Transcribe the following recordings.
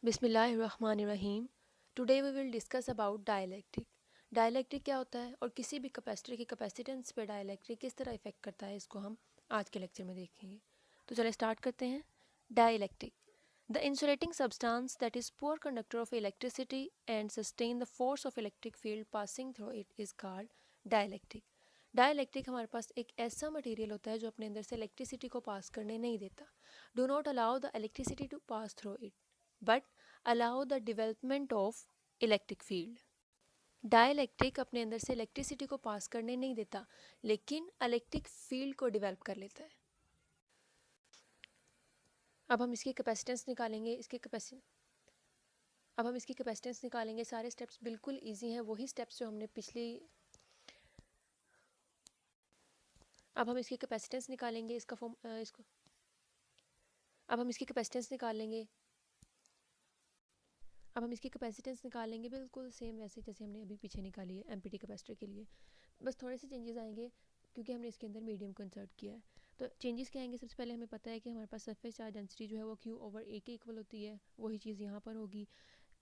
बिस्मिल्लाहिर्रहमानिर्रहीम। Today we will discuss about dielectric. Dielectric क्या होता है और किसी भी कैपेसिटर की कैपेसिटेंस पे डायलैक्ट्रिक किस तरह इफेक्ट करता है, इसको हम आज के लेक्चर में देखेंगे। तो चलिए स्टार्ट करते हैं। Dielectric, the insulating substance that is poor conductor of electricity and sustain the force of electric field passing through it is called dielectric. Dielectric हमारे पास एक ऐसा मटेरियल होता है जो अपने अंदर से इलेक्ट्रिसिटी को पास करने नहीं देता। Do not allow the electricity to pass through it but allow the development of electric field. Dielectric अपने अंदर से इलेक्ट्रिसिटी को पास करने नहीं देता, लेकिन इलेक्ट्रिक फील्ड को डेवलप कर लेता है। अब हम इसकी कैपेसिटेंस निकालेंगे। इसकी कैपेसिटेंस निकालेंगे। सारे स्टेप्स बिल्कुल इजी हैं, वही स्टेप्स जो हमने पिछली। अब हम इसकी कैपेसिटेंस निकालेंगे। इसका फॉर्म इसको अब हम इसकी कैपेसिटेंस निकाल लेंगे। अब हम इसकी कैपेसिटेंस निकालेंगे बिल्कुल सेम वैसे जैसे हमने अभी पीछे निकाली है एमपीटी कैपेसिटर के लिए। बस थोड़े से चेंजेस आएंगे क्योंकि हमने इसके अंदर मीडियम को इंसर्ट किया है। तो चेंजेस क्या आएंगे? सबसे पहले हमें पता है कि हमारे पास सरफेस चार्ज डेंसिटी जो है वो क्यू ओवर ए के इक्वल होती है। वही चीज़ यहाँ पर होगी।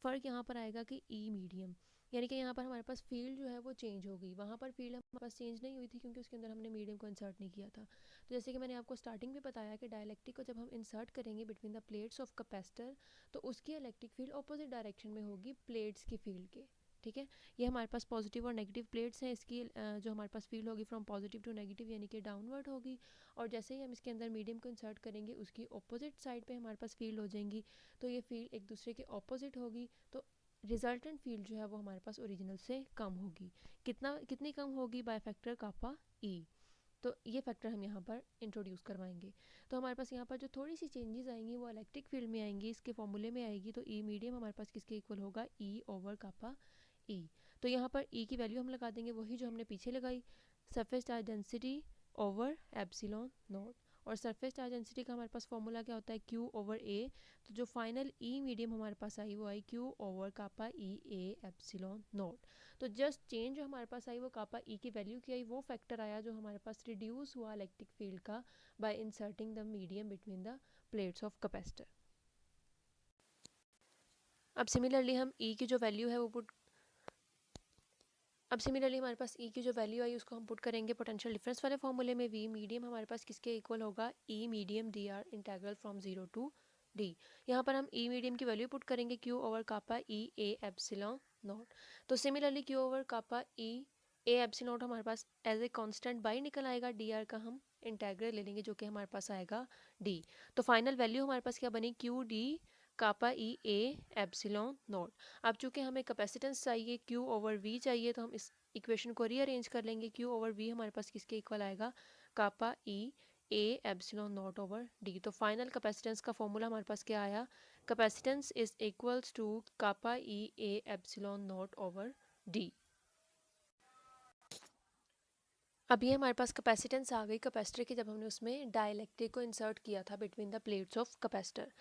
फ़र्क यहाँ पर आएगा कि ई मीडियम, यानी कि यहाँ पर हमारे पास फील्ड जो है वो चेंज होगी। वहाँ पर फील्ड हमारे पास चेंज नहीं हुई थी क्योंकि उसके अंदर हमने मीडियम को इंसर्ट नहीं किया था। तो जैसे कि मैंने आपको स्टार्टिंग में बताया कि डायलैक्ट्रिक को जब हम इंसर्ट करेंगे between the plates of capacitor, तो उसकी इलेक्ट्रिक फील्ड ऑपोजिट डायरेक्शन में होगी प्लेट्स की फील्ड के। ठीक है, ये हमारे पास पॉजिटिव और नेगेटिव प्लेट्स हैं। इसकी जो हमारे पास फील्ड होगी फ्रॉम पॉजिटिव टू नेगेटिव यानी कि डाउनवर्ड होगी। और जैसे ही हम इसके अंदर मीडियम को इंसर्ट करेंगे उसकी ऑपोजिट साइड पे हमारे पास फील्ड हो जाएंगी। तो ये फील्ड एक दूसरे के ऑपोजिट होगी, तो रिजल्टेंट फील्ड जो है वो हमारे पास ओरिजिनल से कम होगी। कितनी कम होगी? बाय फैक्टर कापा ई। तो ये फैक्टर हम यहाँ पर इंट्रोड्यूस करवाएंगे। तो हमारे पास यहाँ पर जो थोड़ी सी चेंजेस आएंगी वो इलेक्ट्रिक फील्ड में आएंगी, इसके फॉर्मूले में आएगी। तो ई मीडियम हमारे पास किसके इक्वल होगा? ई ओवर कापा ई। तो यहाँ पर ई की वैल्यू हम लगा देंगे वही जो हमने पीछे लगाई, surface charge density over epsilon naught. और सरफेस चार्ज डेंसिटी का हमारे पास फॉर्मूला क्या होता है? Q over A. तो जो फाइनल ई मीडियम हमारे पास आई वो आई Q over kappa E A epsilon naught. तो जस्ट चेंज जो हमारे पास आई वो कापा ई की वैल्यू की आई, वो फैक्टर आया जो हमारे पास रिड्यूस हुआ इलेक्ट्रिक फील्ड का bye inserting the medium between the plates of capacitor. अब सिमिलरली हम ई की जो वैल्यू है वो पुट अब सिमिलरली हमारे पास ई की जो वैल्यू आई उसको हम पुट करेंगे पोटेंशियल डिफरेंस वाले फॉर्मूले में। वी मीडियम हमारे पास किसके इक्वल होगा? E medium D R integral from 0 to D. यहाँ पर हम ई मीडियम की वैल्यू पुट करेंगे Q over kappa E A epsilon naught. तो similarly Q over kappa E A epsilon naught हमारे पास एज ए कांस्टेंट बाई निकल आएगा। डी आर का हम इंटेग्रल ले लेंगे जो कि हमारे पास आएगा डी। तो फाइनल वैल्यू हमारे पास क्या बनी? Q D kappa E A epsilon naught. अब चूंकि हमें कैपेसिटेंस चाहिए, क्यू ओवर वी चाहिए, तो हम इस इक्वेशन को रीअरेंज कर लेंगे। क्यू ओवर वी हमारे पास किसके इक्वल आएगा? Kappa E A epsilon naught over D. तो फाइनल कैपेसिटेंस का फॉर्मूला हमारे पास क्या आया? Capacitance is equals to kappa E A epsilon naught over D. अब ये हमारे पास कैपेसिटेंस आ गई कैपेसिटर की, जब हमने उसमें डाइलेक्ट्रिक को इंसर्ट किया था between the plates of capacitor.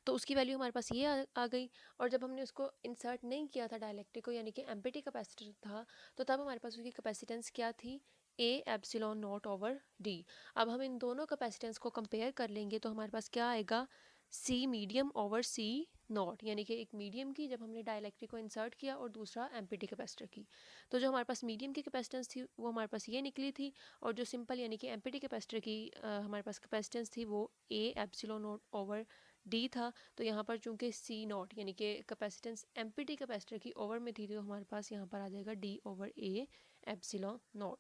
तो उसकी वैल्यू हमारे पास ये आ गई। और जब हमने उसको इंसर्ट नहीं किया था डाइलेक्ट्रिक को, यानी कि एम्पिटी कैपेसिटर था, तो तब हमारे पास उसकी कैपेसिटेंस क्या थी? ए एप्सिलॉन नॉट ओवर डी। अब हम इन दोनों कैपेसिटेंस को कंपेयर कर लेंगे तो हमारे पास क्या आएगा? सी मीडियम ओवर सी नॉट, यानी कि एक मीडियम की जब हमने डाइलेक्ट्रिक को इंसर्ट किया और दूसरा एम्पिटी कैपेसिटर की। तो जो हमारे पास मीडियम की कैपेसिटेंस थी वो हमारे पास ये निकली थी। और जो सिंपल यानी कि एम्पिटी कैपेसिटर की हमारे पास कैपेसिटेंस थी वो ए एप्सिलॉन नॉट ओवर डी था। तो यहाँ पर चूंकि सी नॉट यानी कि कैपेसिटेंस एम्पिटी कैपेसिटर की ओवर में थी, तो हमारे पास यहाँ पर आ जाएगा डी ओवर ए एप्सिलॉन नॉट।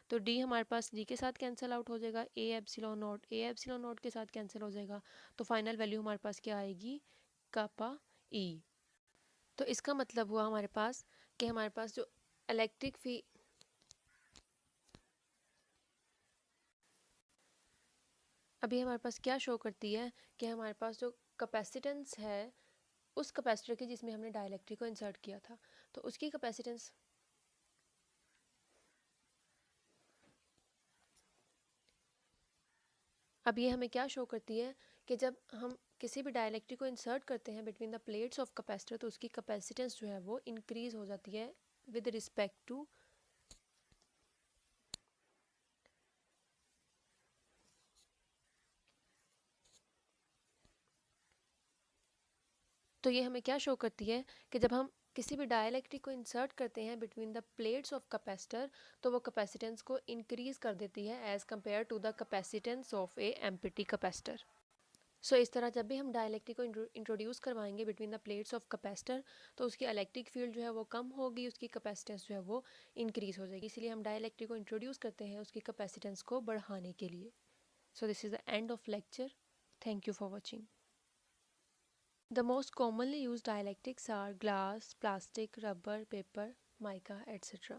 तो डी हमारे पास डी के साथ कैंसिल आउट हो जाएगा, ए एप्सिलॉन नॉट के साथ कैंसिल हो जाएगा। तो फाइनल वैल्यू हमारे पास क्या आएगी? कापा ई। तो इसका मतलब हुआ हमारे पास कि हमारे पास जो इलेक्ट्रिक फी अभी हमारे पास क्या शो करती है कि हमारे पास जो कैपेसिटेंस है उस कैपेसिटर की जिसमें हमने डाइलेक्ट्रिक को इंसर्ट किया था, तो उसकी कैपेसिटेंस अब ये हमें क्या शो करती है कि जब हम किसी भी डाइलेक्ट्रिक को इंसर्ट करते हैं between the plates of capacitor, तो उसकी कैपेसिटेंस जो है वो इंक्रीज हो जाती है विद रिस्पेक्ट टू तो ये हमें क्या शो करती है कि जब हम किसी भी डाइलेक्ट्रिक को इंसर्ट करते हैं between the plates of capacitor तो वो कैपेसिटेंस को इंक्रीज कर देती है as compare to the capacitance of a empty capacitor. So इस तरह जब भी हम डाइलेक्ट्रिक को इंट्रोड्यूस करवाएंगे between the plates of capacitor तो उसकी इलेक्ट्रिक फील्ड जो है वो कम होगी, उसकी कैपेसिटेंस जो है वो इंक्रीज हो जाएगी। इसीलिए हम डाइलेक्ट्रिक को इंट्रोड्यूस करते हैं उसकी कैपेसिटेंस को बढ़ाने के लिए। So this is the end of lecture. Thank you for watching. The most commonly used dielectrics are glass, plastic, rubber, paper, mica, etc.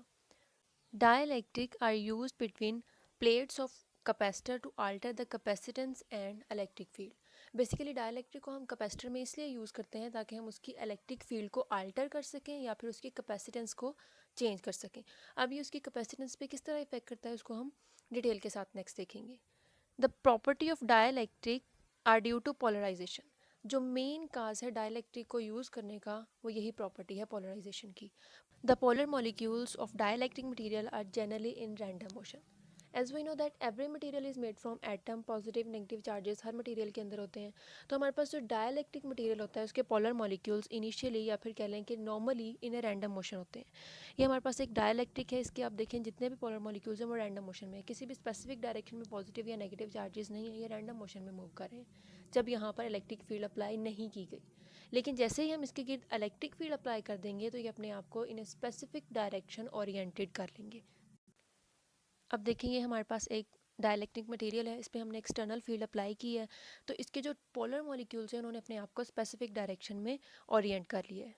Dielectric are used between plates of capacitor to alter the capacitance and electric field. Basically dielectric को हम capacitor में इसलिए use करते हैं ताकि हम उसकी electric field को अल्टर कर सकें या फिर उसकी कैपेसिटेंस को चेंज कर सकें। अब ये उसकी कैपेसिटेंस पे किस तरह इफेक्ट करता है उसको हम डिटेल के साथ नेक्स्ट देखेंगे। The property of dielectric are due to polarization. जो मेन काज है डायलैक्ट्रिक को यूज़ करने का वो यही प्रॉपर्टी है पोलराइजेशन की। The polar molecules of dielectric material are generally in random motion. As we know that every material is made from atom, positive, negative charges her material के अंदर होते हैं। तो हमारे पास जो डायलैक्ट्रिक मटेरियल होता है उसके पोलर मॉलिक्यूल्स इनिशियली या फिर कह लें कि normally in a random motion होते हैं। ये हमारे पास एक डायलैक्ट्रिक है, इसके आप देखें जितने भी पोलर मॉलिक्यूल्स हैं वो रैंडम मोशन में है, किसी भी स्पेसिफिक डायरेक्शन में पॉजिटिव या नेगेटिव चार्जेस नहीं है, ये रैंडम मोशन में मूव कर रहे हैं जब यहाँ पर इलेक्ट्रिक फील्ड अप्लाई नहीं की गई। लेकिन जैसे ही हम इसके गिर्द इलेक्ट्रिक फील्ड अप्लाई कर देंगे तो ये अपने आप को इन ए स्पेसिफिक डायरेक्शन ओरिएंटेड कर लेंगे। अब देखेंगे हमारे पास एक डाइलेक्ट्रिक मटेरियल है, इस पर हमने एक्सटर्नल फील्ड अप्लाई की है तो इसके जो पोलर मॉलिक्यूल्स हैं उन्होंने अपने आप को स्पेसिफिक डायरेक्शन में ओरिएंट कर लिया है।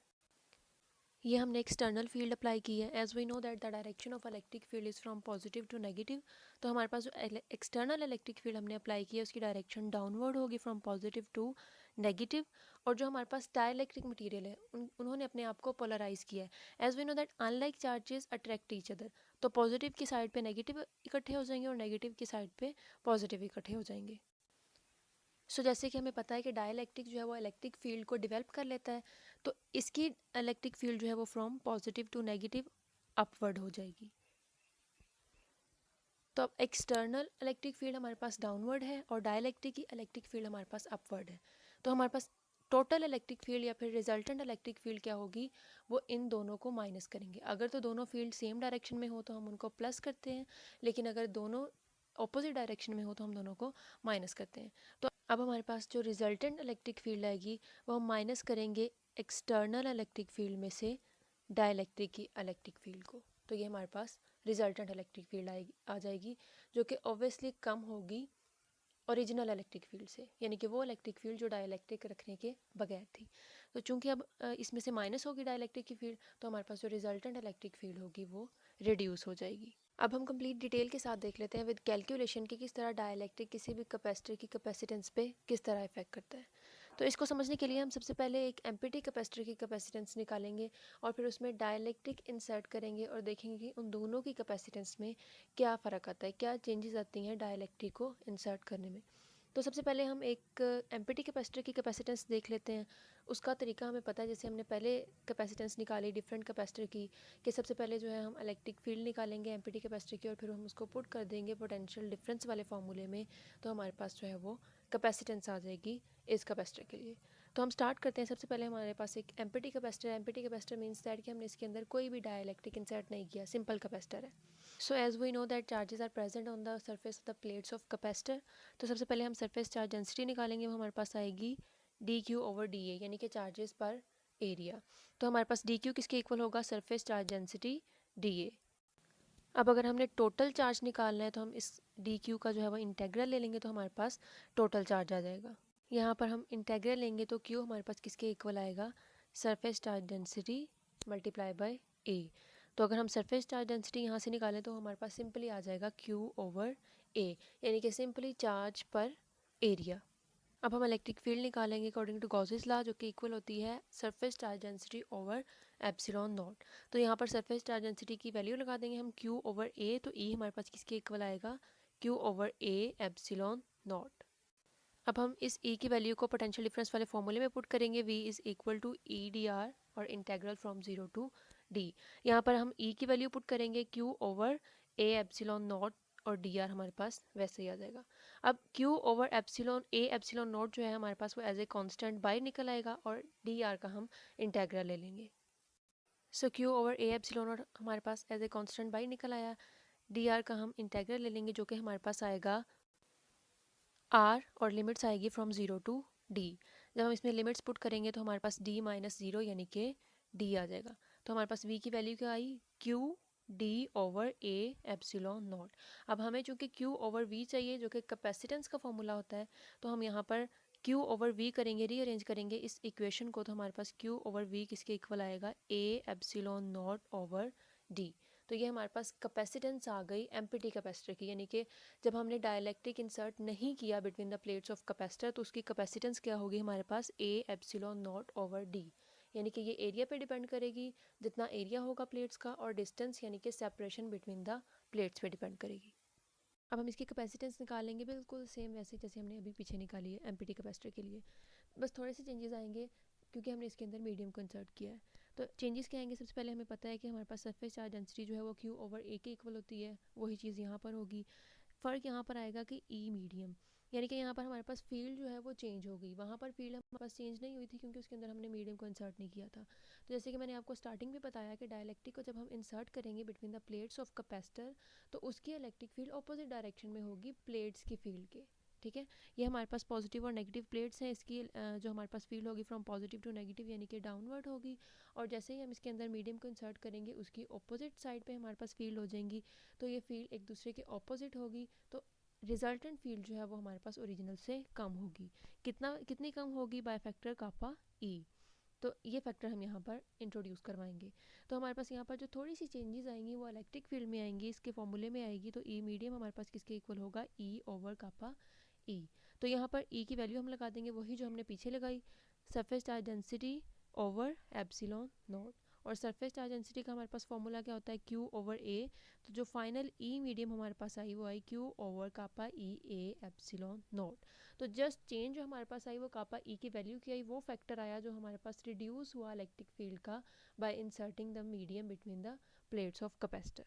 ये हमने एक्सटर्नल फील्ड अप्लाई की है। As we know that the direction of electric field is from positive to negative. तो हमारे पास जो एक्सटर्नल इलेक्ट्रिक फील्ड हमने अप्लाई की है उसकी डायरेक्शन डाउनवर्ड होगी फ्रॉम पॉजिटिव टू नेगेटिव। और जो हमारे पास डाइलेक्ट्रिक मटेरियल है उन्होंने अपने आप को पोलराइज किया है। As we know that unlike charges attract each other. तो पॉजिटिव की साइड पे नेगेटिव इकट्ठे हो जाएंगे और नेगेटिव की साइड पे पॉजिटिव इकट्ठे हो जाएंगे। सो जैसे कि हमें पता है कि डाइलेक्ट्रिक जो है वो इलेक्ट्रिक फील्ड को डेवलप कर लेता है तो इसकी इलेक्ट्रिक फील्ड जो है वो from positive to negative upward हो जाएगी। तो अब एक्सटर्नल इलेक्ट्रिक फील्ड हमारे पास डाउनवर्ड है और डाइलेक्ट्रिक की इलेक्ट्रिक फील्ड हमारे पास अपवर्ड है। तो हमारे पास टोटल इलेक्ट्रिक फील्ड या फिर रिजल्टेंट इलेक्ट्रिक फील्ड क्या होगी, वो इन दोनों को माइनस करेंगे। अगर तो दोनों फील्ड सेम डायरेक्शन में हो तो हम उनको प्लस करते हैं, लेकिन अगर दोनों ऑपोजिट डायरेक्शन में हो तो हम दोनों को माइनस करते हैं। तो अब हमारे पास जो रिजल्टेंट इलेक्ट्रिक फील्ड आएगी वो हम माइनस करेंगे एक्सटर्नल इलेक्ट्रिक फील्ड में से डाइलेक्ट्रिक की इलेक्ट्रिक फील्ड को। तो ये हमारे पास रिजल्टेंट इलेक्ट्रिक फील्ड आ जाएगी जो कि ऑब्वियसली कम होगी ओरिजिनल इलेक्ट्रिक फील्ड से, यानी कि वो इलेक्ट्रिक फील्ड जो डाइलेक्ट्रिक रखने के बगैर थी। तो चूंकि अब इसमें से माइनस होगी डाइलेक्ट्रिक की फील्ड तो हमारे पास जो रिजल्टेंट इलेक्ट्रिक फील्ड होगी वो रिड्यूस हो जाएगी। अब हम कंप्लीट डिटेल के साथ देख लेते हैं विद कैलकुलेशन की किस तरह डाइलेक्ट्रिक किसी भी कैपेसिटर की कैपेसिटेंस पे किस तरह इफेक्ट करता है। तो इसको समझने के लिए हम सबसे पहले एक एम्प्टी कैपेसिटर की कैपेसिटेंस निकालेंगे और फिर उसमें डाइलेक्ट्रिक इंसर्ट करेंगे और देखेंगे कि उन दोनों की कैपेसिटेंस में क्या फ़र्क आता है, क्या चेंजेस आती हैं डाइलेक्ट्रिक को इंसर्ट करने में। तो सबसे पहले हम एक एम्प्टी कैपेसिटर की कैपेसिटेंस देख लेते हैं। उसका तरीका हमें पता है, जैसे हमने पहले कैपेसिटेंस निकाली डिफरेंट कैपेसिटर की कि सबसे पहले जो है हम इलेक्ट्रिक फील्ड निकालेंगे एम्प्टी कैपेसिटर की और फिर हम उसको पुट कर देंगे पोटेंशियल डिफरेंस वाले फार्मूले में, तो हमारे पास जो है वो कैपेसिटेंस आ जाएगी इस कैपेसिटर के लिए। तो हम स्टार्ट करते हैं। सबसे पहले हमारे पास एक एम्प्टी कैपेसिटर मीन्स दैट कि हमने इसके अंदर कोई भी डाइलेक्ट्रिक इंसर्ट नहीं किया, सिंपल कैपेसिटर है। So as we know that charges are present on the surface of the plates of capacitor. तो सबसे पहले हम सरफेस चार्ज डेंसिटी निकालेंगे, वो हमारे पास आएगी dQ/dA यानी कि चार्जेस पर एरिया। तो हमारे पास dQ किसके इक्वल होगा, सरफेस चार्ज डेंसिटी dA। अब अगर हमने टोटल चार्ज निकालना है तो हम इस dQ का जो है वो इंटेग्रल ले लेंगे तो हमारे पास टोटल चार्ज आ जाएगा। यहाँ पर हम इंटेग्रल लेंगे तो Q हमारे पास किसके इक्वल आएगा, surface charge density multiply by A। तो अगर हम सरफेस चार्ज डेंसिटी यहाँ से निकालें तो हमारे पास सिंपली आ जाएगा Q/A यानी कि सिंपली चार्ज पर एरिया। अब हम इलेक्ट्रिक फील्ड निकालेंगे अकॉर्डिंग टू गॉसेस लॉ जो कि इक्वल होती है surface charge density over epsilon naught. तो यहाँ पर सरफेस चार्ज डेंसिटी की वैल्यू लगा देंगे हम Q/A, तो E हमारे पास किसके इक्वल आएगा, Q/A एप्सिलॉन नॉट। अब हम इस E की वैल्यू को पोटेंशियल डिफरेंस वाले फॉर्मूले में पुट करेंगे, V is equal to EdR और इंटेग्रल फ्रॉम 0 टू D। यहाँ पर हम E की वैल्यू पुट करेंगे Q/A एप्सिलॉन नॉट और dr हमारे पास वैसे ही आ जाएगा। अब Q over epsilon A epsilon not जो है हमारे पास वो एज ए कांस्टेंट बाहर निकल आएगा और dr का हम इंटेग्रल ले लेंगे। सो Q over A epsilon naught हमारे पास एज ए कांस्टेंट बाहर निकल आया, dr का हम इंटेग्रल ले लेंगे जो कि हमारे पास आएगा r और लिमिट्स आएगी फ्रॉम 0 टू d। जब हम इसमें लिमिट्स पुट करेंगे तो हमारे पास d माइनस 0 यानी कि d आ जाएगा। तो हमारे पास v की वैल्यू क्या आई, q d over a epsilon naught. अब हमें चूंकि q ओवर v चाहिए जो कि कैपेसिटेंस का फॉर्मूला होता है, तो हम यहाँ पर q ओवर v करेंगे, रीअरेंज करेंगे इस इक्वेशन को, तो हमारे पास q ओवर v किसके इक्वल आएगा, a epsilon naught over d। तो ये हमारे पास कैपेसिटेंस आ गई एम्पिटी कैपेसिटर की, यानी कि जब हमने डायलैक्ट्रिक इंसर्ट नहीं किया between the plates of capacitor तो उसकी कैपेसिटेंस क्या होगी हमारे पास, A epsilon naught over D. यानी कि ये एरिया पे डिपेंड करेगी, जितना एरिया होगा प्लेट्स का, और डिस्टेंस यानी कि सेपरेशन बिटवीन द प्लेट्स पे डिपेंड करेगी। अब हम इसकी कैपेसिटेंस निकालेंगे बिल्कुल सेम वैसे जैसे हमने अभी पीछे निकाली है एम्पिटी कैपेसिटर के लिए, बस थोड़े से चेंजेस आएंगे क्योंकि हमने इसके अंदर मीडियम को इंसर्ट किया है। तो चेंजेस क्या आएंगे, सबसे पहले हमें पता है कि हमारे पास सरफेस चार्ज डेंसिटी जो है वो Q ओवर A के इक्वल होती है, वही चीज़ यहाँ पर होगी। फ़र्क यहाँ पर आएगा कि ई मीडियम, यानी कि यहाँ पर हमारे पास फील्ड जो है वो चेंज हो गई, वहाँ पर फील्ड हमारे पास चेंज नहीं हुई थी क्योंकि उसके अंदर हमने मीडियम को इंसर्ट नहीं किया था। तो जैसे कि मैंने आपको स्टार्टिंग में बताया कि डायलैक्ट्रिक को जब हम इंसर्ट करेंगे between the plates of capacitor तो उसकी इलेक्ट्रिक फील्ड ऑपोजिट डायरेक्शन में होगी प्लेट्स की फील्ड के। ठीक है, ये हमारे पास पॉजिटिव और नेगेटिव प्लेट्स हैं, इसकी जो हमारे पास फील्ड होगी फ्रॉम पॉजिटिव टू नेगेटिव यानी कि डाउनवर्ड होगी, और जैसे ही हम इसके अंदर मीडियम को इंसर्ट करेंगे उसकी ऑपोजिट साइड पे हमारे पास फील्ड हो जाएंगी, तो ये फील्ड एक दूसरे के ऑपोजिट होगी, तो रिजल्टेंट फील्ड जो है वो हमारे पास ओरिजिनल से कम होगी। कितनी कम होगी, बाय फैक्टर कापा ई। तो ये फैक्टर हम यहाँ पर इंट्रोड्यूस करवाएंगे। तो हमारे पास यहाँ पर जो थोड़ी सी चेंजेस आएंगी वो इलेक्ट्रिक फील्ड में आएंगी, इसके फॉर्मूले में आएगी। तो ई मीडियम हमारे पास किसके इक्वल होगा, ई ओवर कापा ई। तो यहाँ पर ई की वैल्यू हम लगा देंगे वही जो हमने पीछे लगाई, surface charge density over epsilon naught. और सरफेस चार्ज डेंसिटी का हमारे पास फॉर्मूला क्या होता है, क्यू ओवर ए। तो जो फाइनल ई मीडियम हमारे पास आई वो आई Q over kappa E A epsilon naught. तो जस्ट चेंज जो हमारे पास आई वो कापा ई की वैल्यू की आई, वो फैक्टर आया जो हमारे पास रिड्यूस हुआ इलेक्ट्रिक फील्ड का bye inserting the medium between the plates of capacitor.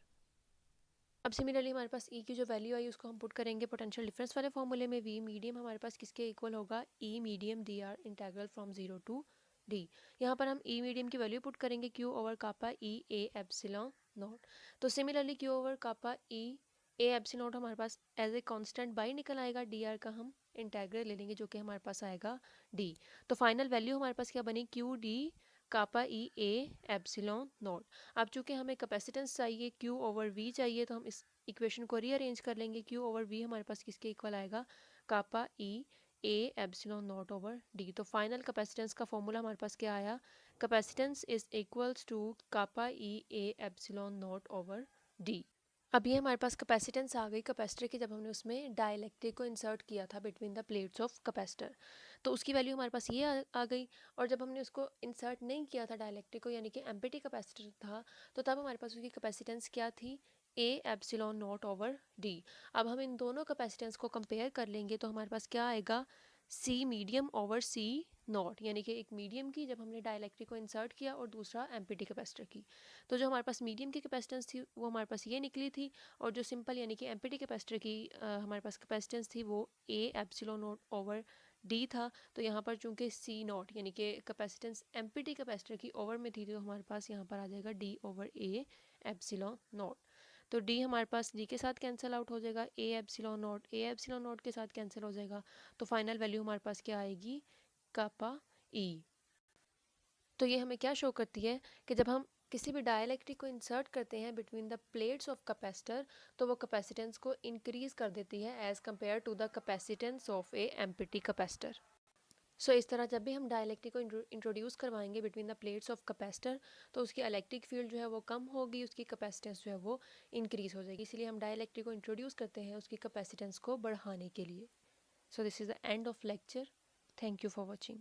अब सिमिलरली हमारे पास ई की जो वैल्यू आई उसको हम पुट करेंगे पोटेंशियल डिफरेंस वाले फॉर्मूले में, वी मीडियम हमारे पास किसके इक्वल होगा, E medium D R integral from 0 to D. यहाँ पर हम ई मीडियम की वैल्यू पुट करेंगे Q over kappa E A epsilon naught. तो similarly Q over kappa E A epsilon naught हमारे पास एज ए कांस्टेंट बाई निकल आएगा, डी आर का हम इंटेग्रल ले लेंगे जो कि हमारे पास आएगा डी। तो फाइनल वैल्यू हमारे पास क्या बनी, Q D kappa E A epsilon naught. अब चूंकि हमें कैपेसिटेंस चाहिए, क्यू ओवर वी चाहिए, तो हम इस इक्वेशन को रीअरेंज कर लेंगे। क्यू ओवर वी हमारे पास किसके इक्वल आएगा, kappa E A epsilon naught over D. तो फाइनल कैपेसिटेंस का फॉर्मूला हमारे पास क्या आया, capacitance is equals to kappa E A epsilon naught over D. अब ये हमारे पास कैपेसिटेंस आ गई कैपेसिटर की, जब हमने उसमें डाइलेक्ट्रिक को इंसर्ट किया था between the plates of capacitor, तो उसकी वैल्यू हमारे पास ये आ गई। और जब हमने उसको इंसर्ट नहीं किया था डाइलेक्ट्रिक को, यानी कि एम्पिटी कैपेसिटर था, तो तब हमारे पास उसकी कैपेसिटेंस क्या थी, ए एप्सिलॉन नॉट ओवर डी। अब हम इन दोनों कैपेसिटेंस को कंपेयर कर लेंगे तो हमारे पास क्या आएगा, सी मीडियम ओवर सी नॉट, यानी कि एक मीडियम की जब हमने डाइलेक्ट्रिक को इंसर्ट किया और दूसरा एम्पिटी कैपेसिटर की। तो जो हमारे पास मीडियम की कैपेसिटेंस थी वो हमारे पास ये निकली थी, और जो सिंपल यानी कि एम्पिटी कैपेसिटर की हमारे पास कैपेसिटेंस थी वो ए एप्सिलॉन नॉट ओवर डी था। तो यहाँ पर चूंकि सी नॉट यानी कि कैपेसिटेंस एम्पिटी कैपेसिटर की ओवर में थी, तो हमारे पास यहाँ पर आ जाएगा डी ओवर ए एप्सिलॉन नॉट। तो डी हमारे पास डी के साथ कैंसिल आउट हो जाएगा, ए एप्सिलॉन नॉट के साथ कैंसिल हो जाएगा। तो फाइनल वैल्यू हमारे पास क्या आएगी, कापा ई। तो ये हमें क्या शो करती है कि जब हम किसी भी डायलैक्ट्रिक को इंसर्ट करते हैं between the plates of capacitor, तो वो कैपेसिटेंस को इंक्रीज कर देती है as compare to the capacitance of a empty capacitor. So इस तरह जब भी हम डायलैक्ट्रिक को इंट्रोड्यूस करवाएंगे between the plates of capacitor, तो उसकी इलेक्ट्रिक फील्ड जो है वो कम होगी, उसकी कैपेसिटेंस जो है वो इंक्रीज हो जाएगी। इसीलिए हम डायलैक्ट्रिक को इंट्रोड्यूस करते हैं उसकी कैपेसिटेंस को बढ़ाने के लिए। So this is the end of lecture. Thank you for watching.